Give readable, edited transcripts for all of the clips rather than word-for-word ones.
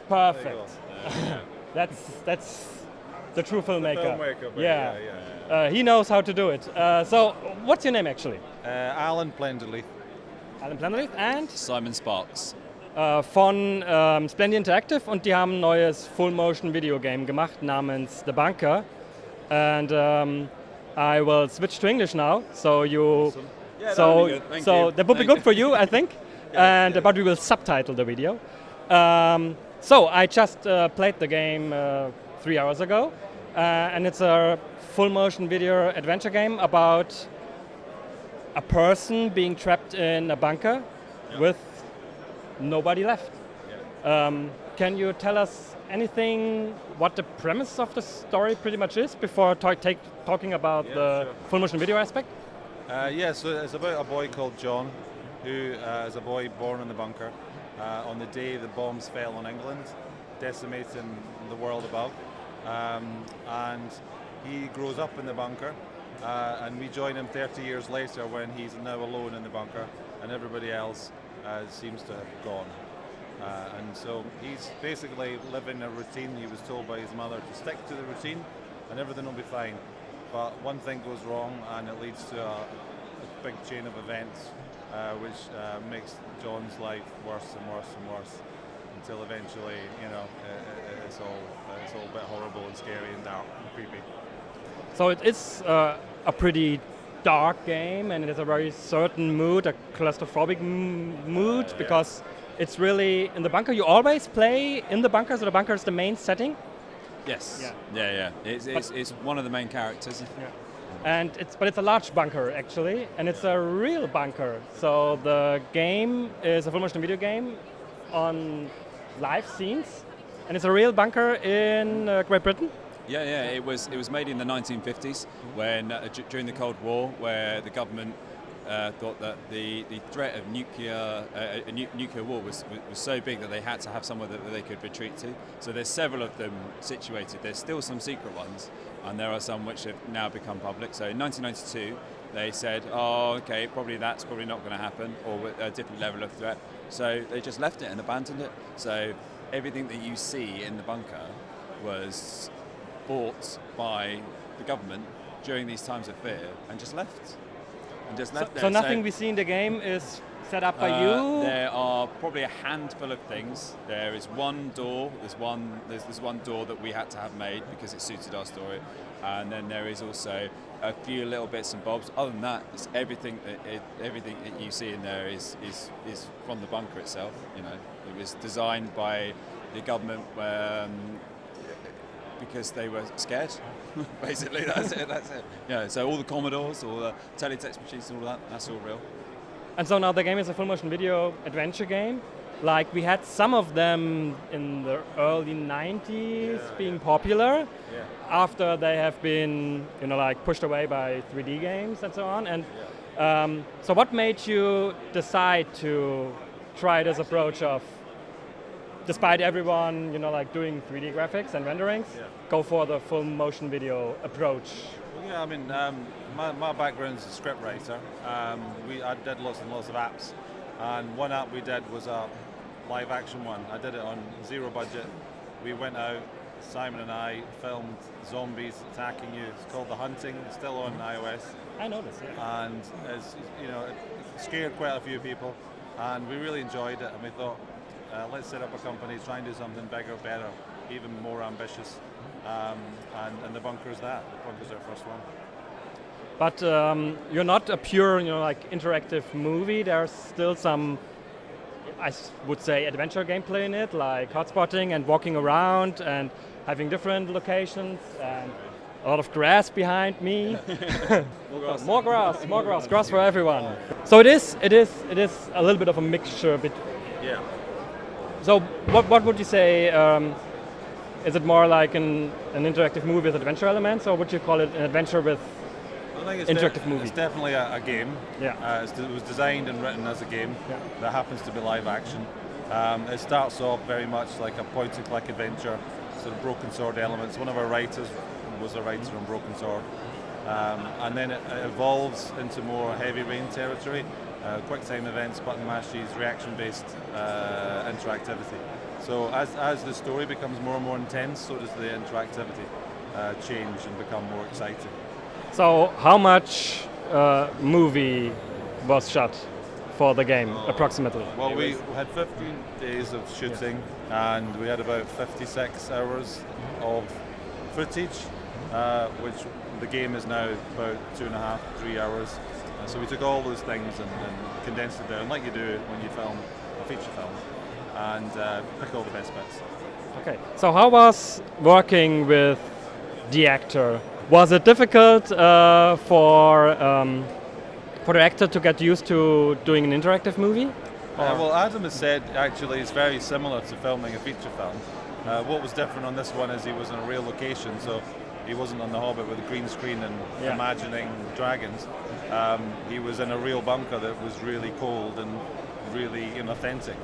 Perfect. That's the true filmmaker. He knows how to do it. So, what's your name actually? Allan Plenderleith. Allan Plenderleith and? Simon Sparks. Von Splendy Interactive und die haben ein neues Full-Motion-Video-Game gemacht namens The Bunker. And I will switch to English now, so you... Awesome. Yeah, so that would be good for you, I think. But we will subtitle the video. So I just played the game 3 hours ago, and it's a full-motion video adventure game about a person being trapped in a bunker with nobody left. Can you tell us anything what the premise of the story pretty much is before talking about the full motion video aspect? So it's about a boy called John, who is a boy born in the bunker on the day the bombs fell on England, decimating the world above. And he grows up in the bunker, and we join him 30 years later when he's now alone in the bunker and everybody else seems to have gone. And so he's basically living a routine. He was told by his mother to stick to the routine and everything will be fine. But one thing goes wrong and it leads to a big chain of events which makes John's life worse and worse and worse until eventually, it's all a bit horrible and scary and dark and creepy. So it is a pretty dark game, and it is a very certain mood, a claustrophobic mood, because it's really in the bunker. You always play in the bunker, so the bunker is the main setting. Yes. Yeah. It's one of the main characters. Yeah. And it's a large bunker actually, and it's a real bunker. So the game is a full motion video game on live scenes, and it's a real bunker in Great Britain. Yeah. It was made in the 1950s when during the Cold War, where the government thought that the threat of nuclear war was so big that they had to have somewhere that they could retreat to. So there's several of them situated. There's still some secret ones, and there are some which have now become public. So in 1992, they said, that's probably not going to happen, or with a different level of threat. So they just left it and abandoned it. So everything that you see in the bunker was bought by the government during these times of fear and just left. So nothing we see in the game is set up by you? There are probably a handful of things. There is one door. There's one door that we had to have made because it suited our story, and then there is also a few little bits and bobs. Other than that, it's everything that you see in there is from the bunker itself. It was designed by the government because they were scared. Basically, that's it. Yeah. So all the Commodores, all the teletext machines, all that's all real. And so now the game is a full motion video adventure game. Like we had some of them in the early 90s being popular after they have been, pushed away by 3D games and so on. And so what made you decide to try this approach of, despite everyone, doing 3D graphics and renderings, go for the full motion video approach? Well, my background is a script writer. I did lots and lots of apps, and one app we did was a live action one. I did it on zero budget. We went out, Simon and I filmed zombies attacking you. It's called The Hunting. It's still on iOS. I noticed, yeah. And it scared quite a few people, and we really enjoyed it. And we thought, let's set up a company, try and do something bigger, better, even more ambitious. And the bunker's that. The bunker's our first one. But you're not a pure, interactive movie. There's still some, I would say, adventure gameplay in it, like hotspotting and walking around and having different locations and a lot of grass behind me. More grass for everyone. So it is a little bit of a mixture. Yeah. So what would you say? Is it more like an interactive movie with adventure elements, or would you call it an adventure with interactive movie? It's definitely a game. Yeah. It was designed and written as a game that happens to be live action. It starts off very much like a point-and-click adventure, sort of Broken Sword elements. One of our writers was a writer on Broken Sword. And then it evolves into more heavy rain territory, quick time events, button mashes, reaction-based interactivity. So as the story becomes more and more intense, so does the interactivity change and become more exciting. So how much movie was shot for the game, approximately? Well, we had 15 days of shooting, and we had about 56 hours of footage, which the game is now about 2.5, 3 hours. So we took all those things and condensed it down, like you do when you film a feature film, and pick all the best bits. Okay, so how was working with the actor? Was it difficult for the actor to get used to doing an interactive movie? Well, Adam has said actually it's very similar to filming a feature film. What was different on this one is he was in a real location, so he wasn't on The Hobbit with a green screen and imagining dragons. He was in a real bunker that was really cold and really inauthentic.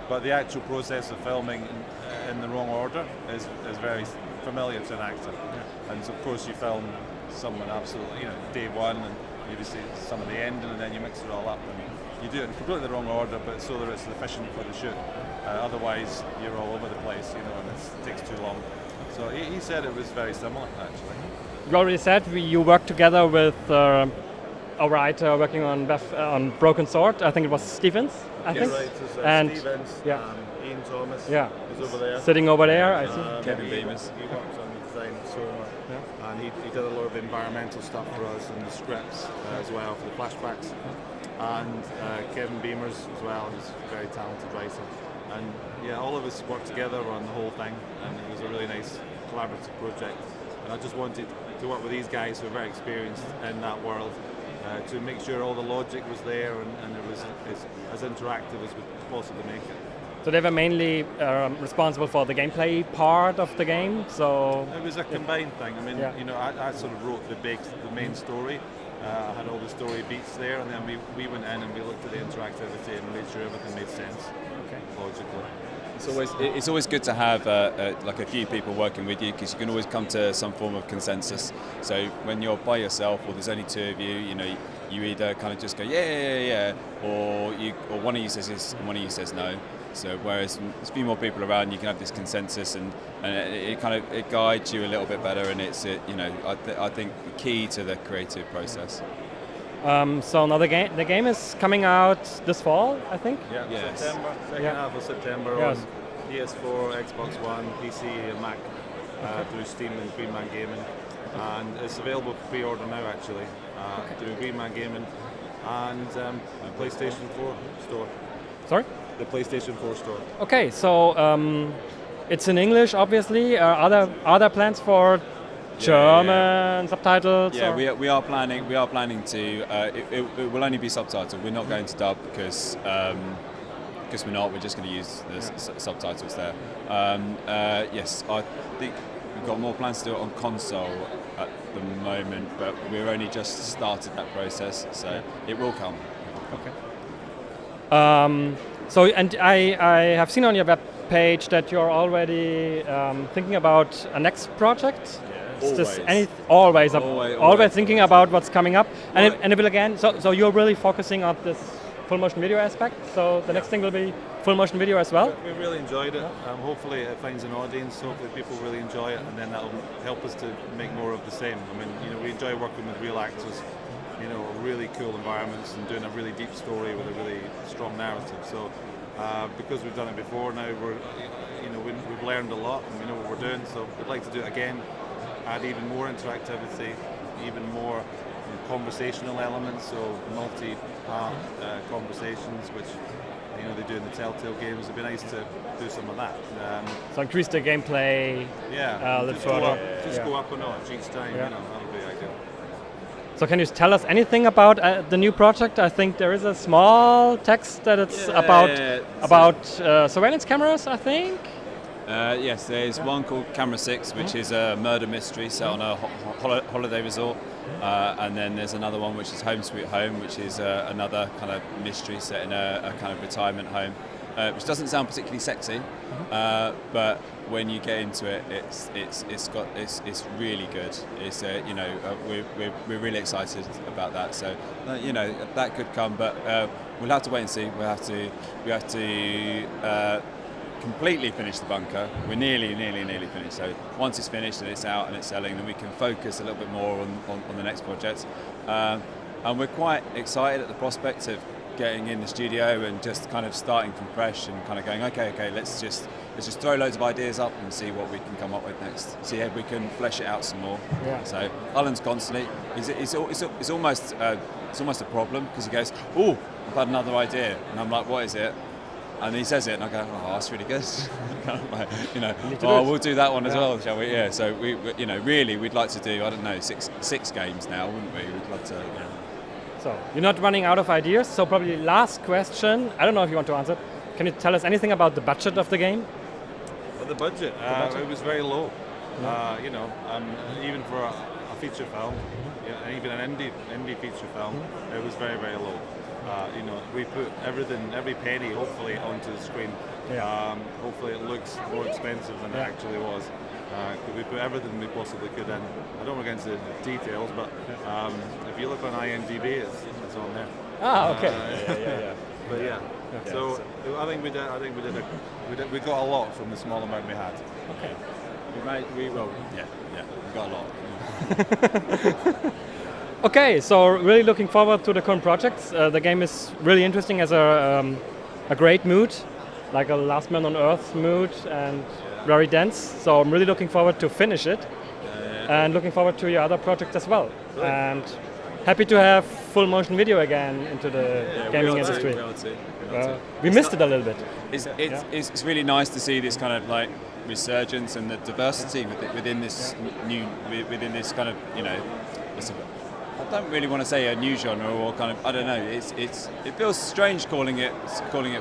But the actual process of filming in the wrong order is very familiar to an actor. And so of course you film someone absolutely, day one, and you see some of the ending, and then you mix it all up, and you do it in completely the wrong order, but so that it's efficient for the shoot. Otherwise, you're all over the place, and it takes too long. So he said it was very similar, actually. You already said you worked together with a writer working on Broken Sword. I think it was Stevens. I think. Right, and Stevens, Ian Thomas is over there. Sitting over there, I see. Kevin Beamers. He works on the design of Soma, and he did a lot of the environmental stuff for us and the scripts as well for the flashbacks. And Kevin Beamers as well, who's a very talented writer. And all of us worked together on the whole thing, and it was a really nice collaborative project. And I just wanted to work with these guys who are very experienced in that world to make sure all the logic was there and it was as interactive as we could possibly make it. So they were mainly responsible for the gameplay part of the game. So it was a combined thing. I mean, I sort of wrote the main story. I had all the story beats there, and then we went in and we looked at the interactivity and made sure everything made sense logically. It's always good to have like a few people working with you, because you can always come to some form of consensus. So when you're by yourself or there's only two of you, you either kind of just go yeah, or one of you says yes and one of you says no. So whereas there's a few more people around, you can have this consensus, and it guides you a little bit better, and it's I think the key to the creative process. So now the game is coming out this fall, I think. Yes. September, second half of September on PS4, Xbox One, PC, and Mac through Steam and Green Man Gaming, and it's available for pre-order now actually through Green Man Gaming and the PlayStation 4 store. Sorry? The PlayStation 4 store. Okay, so it's in English, obviously. Are there plans for German subtitles? Yeah, we are planning to. It will only be subtitled. We're not going to dub because we're not. We're just going to use the subtitles there. Yes, I think we've got more plans to do it on console at the moment, but we're only just started that process, so it will come. Okay. So, and I have seen on your web page that you're already thinking about a next project. Always thinking about what's coming up, and it will again. So you're really focusing on this full motion video aspect. So the next thing will be full motion video as well. We really enjoyed it. Hopefully it finds an audience. Hopefully people really enjoy it, and then that'll help us to make more of the same. I mean, we enjoy working with real actors. Really cool environments and doing a really deep story with a really strong narrative. So because we've done it before now, we've learned a lot and we know what we're doing. So we'd like to do it again, add even more interactivity, even more conversational elements, so multi-part conversations, which they do in the Telltale games. It'd be nice to do some of that. So increase the gameplay. Just go up a notch each time. That would be ideal. So can you tell us anything about the new project? I think there is a small text that it's about surveillance cameras, I think. Yes, there's one called Camera 6, which is a murder mystery set on a holiday resort. And then there's another one which is Home Sweet Home, which is another kind of mystery set in a kind of retirement home, which doesn't sound particularly sexy, but when you get into it, it's really good. It's we're really excited about that. So that could come, but we'll have to wait and see. We have to completely finish the bunker. We're nearly finished. So once it's finished and it's out and it's selling, then we can focus a little bit more on the next project. And we're quite excited at the prospect of getting in the studio and just kind of starting from fresh and kind of going, okay, let's just throw loads of ideas up and see what we can come up with next. See if we can flesh it out some more. Yeah. So Allan's constantly, it's almost a problem because he goes, oh, I've had another idea, and I'm like, what is it? And he says it, and I go, oh, that's really good. We'll do that one as well, shall we? Yeah. So we really, we'd like to do, I don't know, six games now, wouldn't we? We'd love to. Yeah. So you're not running out of ideas. So probably last question. I don't know if you want to answer. Can you tell us anything about the budget of the game? Well, the budget, it was very low. Even for a feature film, and even an indie feature film, it was very, very low. We put every penny, hopefully, onto the screen. Yeah. Hopefully, it looks more expensive than it actually was. We put everything we possibly could in. I don't want to get into the details, but if you look on IMDb, it's on there. Ah, okay. But yeah. So I think we we got a lot from the small amount we had. Okay. We got a lot. Okay, so really looking forward to the current projects. The game is really interesting as a great mood, like a Last Man on Earth mood, and very dense. So I'm really looking forward to finish it, and looking forward to your other projects as well. Really? And happy to have full motion video again into the gaming industry. We missed it a little bit. It's really nice to see this kind of like resurgence and the diversity within this kind of I don't really want to say a new genre or kind of, I don't know. It feels strange calling it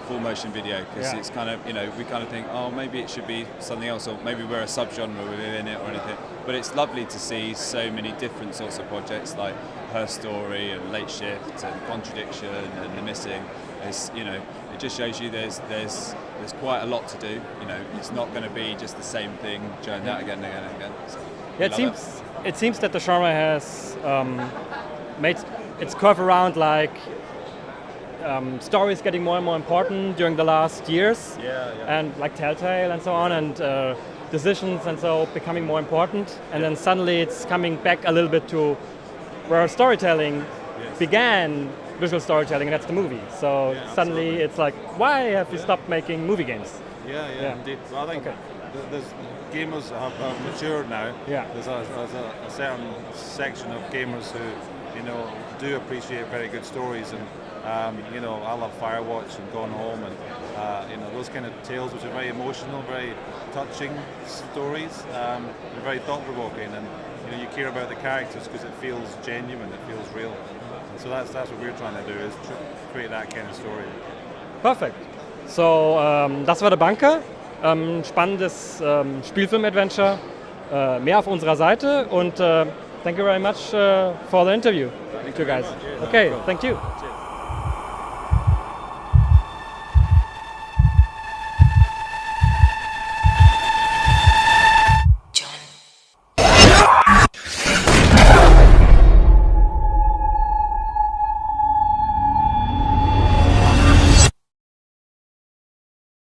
full motion video because it's kind of we kind of think, oh, maybe it should be something else, or maybe we're a subgenre within it or anything. But it's lovely to see so many different sorts of projects like Her Story and Late Shift and Contradiction and The Missing. It just shows you there's quite a lot to do. It's not going to be just the same thing churned out again and again and again. So it seems that the genre has made its curve around, like stories getting more and more important during the last years, and like Telltale and so on, and decisions and so becoming more important, and then suddenly it's coming back a little bit to where storytelling began, visual storytelling, and that's the movie. So suddenly absolutely. It's like, why have you stopped making movie games? Yeah, indeed. Well, I think there's gamers have matured now. Yeah. There's a certain section of gamers who, do appreciate very good stories, and I love Firewatch and Gone Home, and those kind of tales which are very emotional, very touching stories, and very thought-provoking, and you care about the characters because it feels genuine, it feels real. And so that's what we're trying to do, is create that kind of story. Perfect. So das war der Bunker. Spannendes Spielfilm-Adventure. Mehr auf unserer Seite, und thank you very much for the interview. Thank you guys. Okay, thank you.